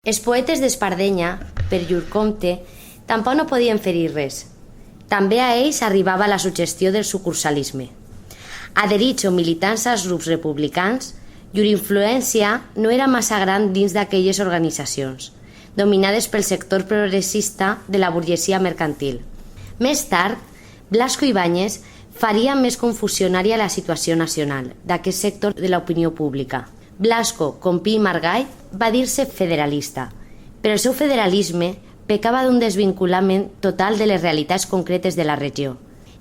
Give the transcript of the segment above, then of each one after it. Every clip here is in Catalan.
Els poetes d'Espardenya, per llur compte, tampoc no podien fer-hi res. També a ells arribava la suggestió del sucursalisme. Adherits o militants als grups republicans, llur influència no era massa gran dins d'aquelles organitzacions, dominades pel sector progressista de la burgesia mercantil. Més tard, Blasco Ibáñez faria més confusionària la situació nacional d'aquest sector de l'opinió pública. Blasco, com Pi i Margall, va dir-se federalista, però el seu federalisme pecava d'un desvinculament total de les realitats concretes de la regió.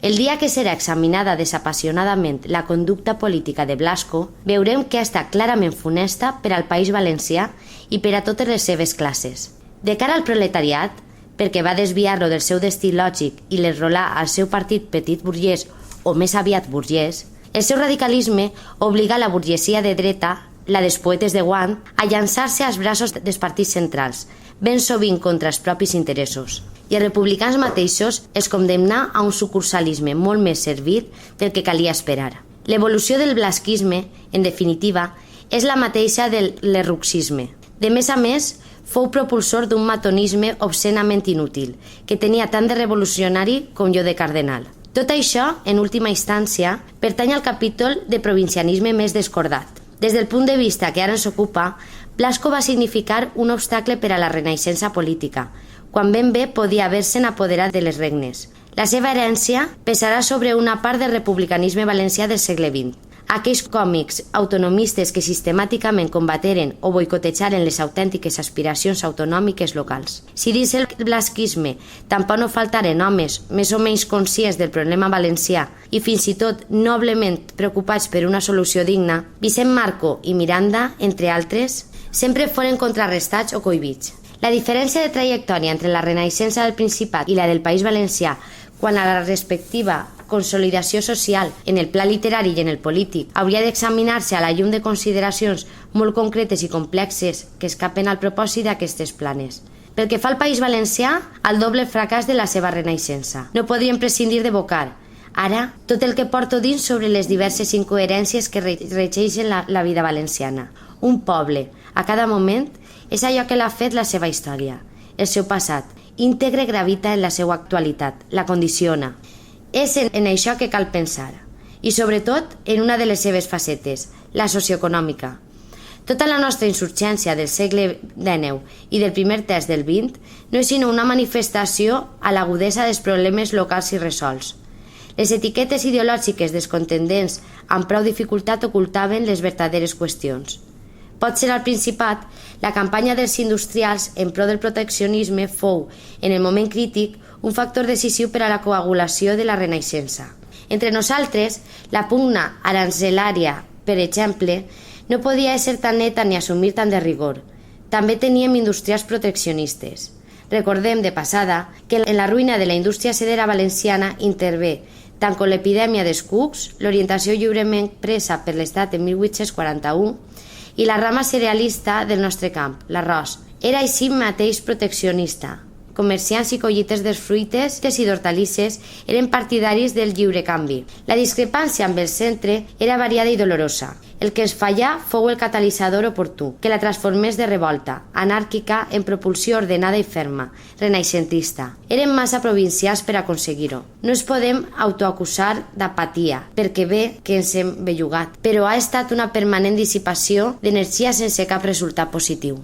El dia que serà examinada desapassionadament la conducta política de Blasco, veurem que ha estat clarament funesta per al País Valencià i per a totes les seves classes. De cara al proletariat, perquè va desviar-lo del seu destí lògic i l'enrolar al seu partit petit burgès o més aviat burgès, el seu radicalisme obliga la burgesia de dreta, la dels poetes de guant, a llançar-se als braços dels partits centrals, ben sovint contra els propis interessos. I els republicans mateixos es condemnà a un sucursalisme molt més servit del que calia esperar. L'evolució del blasquisme, en definitiva, és la mateixa del lerrouxisme. De més a més, fou propulsor d'un matonisme obscenament inútil, que tenia tant de revolucionari com jo de cardenal. Tot això, en última instància, pertany al capítol de provincianisme més descordat. Des del punt de vista que ara ens ocupa, Blasco va significar un obstacle per a la renaixença política, quan ben bé podia haver-se'n apoderat de les regnes. La seva herència pesarà sobre una part del republicanisme valencià del segle XX. Aquells còmics autonomistes que sistemàticament combateren o boicotejaren les autèntiques aspiracions autonòmiques locals. Si dins el blasquisme tampoc no faltaren homes més o menys conscients del problema valencià i fins i tot noblement preocupats per una solució digna, Vicent Marco i Miranda, entre altres, sempre foren contrarrestats o cohibits. La diferència de trajectòria entre la renaixença del Principat i la del País Valencià quan a la respectiva consolidació social en el pla literari i en el polític hauria d'examinar-se a la llum de consideracions molt concretes i complexes que escapen al propòsit d'aquestes planes. Pel que fa al País Valencià, el doble fracàs de la seva renaixença. No podríem prescindir d'evocar ara tot el que porto dins sobre les diverses incoherències que regeixen la vida valenciana. Un poble, a cada moment, és allò que l'ha fet la seva història, el seu passat, íntegre gravita en la seva actualitat, la condiciona. És en això que cal pensar, i sobretot en una de les seves facetes, la socioeconòmica. Tota la nostra insurgència del segle XIX i del primer terç del XX no és sinó una manifestació a l'agudesa dels problemes locals irresolts. Les etiquetes ideològiques dels contendents amb prou dificultat ocultaven les verdaderes qüestions. Potser al Principat, la campanya dels industrials en pro del proteccionisme fou, en el moment crític, un factor decisiu per a la coagulació de la renaixença. Entre nosaltres, la pugna arancelària, per exemple, no podia ser tan neta ni assumir tant de rigor. També teníem industrials proteccionistes. Recordem, de passada, que en la ruïna de la indústria sedera valenciana intervé tant com l'epidèmia dels cucs, l'orientació lliurement presa per l'Estat en 1841, i la rama cerealista del nostre camp, l'arròs. Era així mateix proteccionista. Comerciants i colliters de fruites i d'hortalisses eren partidaris del lliure canvi. La discrepància amb el centre era variada i dolorosa. El que es fallà fou el catalitzador oportú, que la transformés de revolta, anàrquica en propulsió ordenada i ferma, renaixentista. Eren massa provincials per aconseguir-ho. No es podem autoacusar d'apatia, perquè bé que ens hem bellugat, però ha estat una permanent dissipació d'energia sense cap resultat positiu.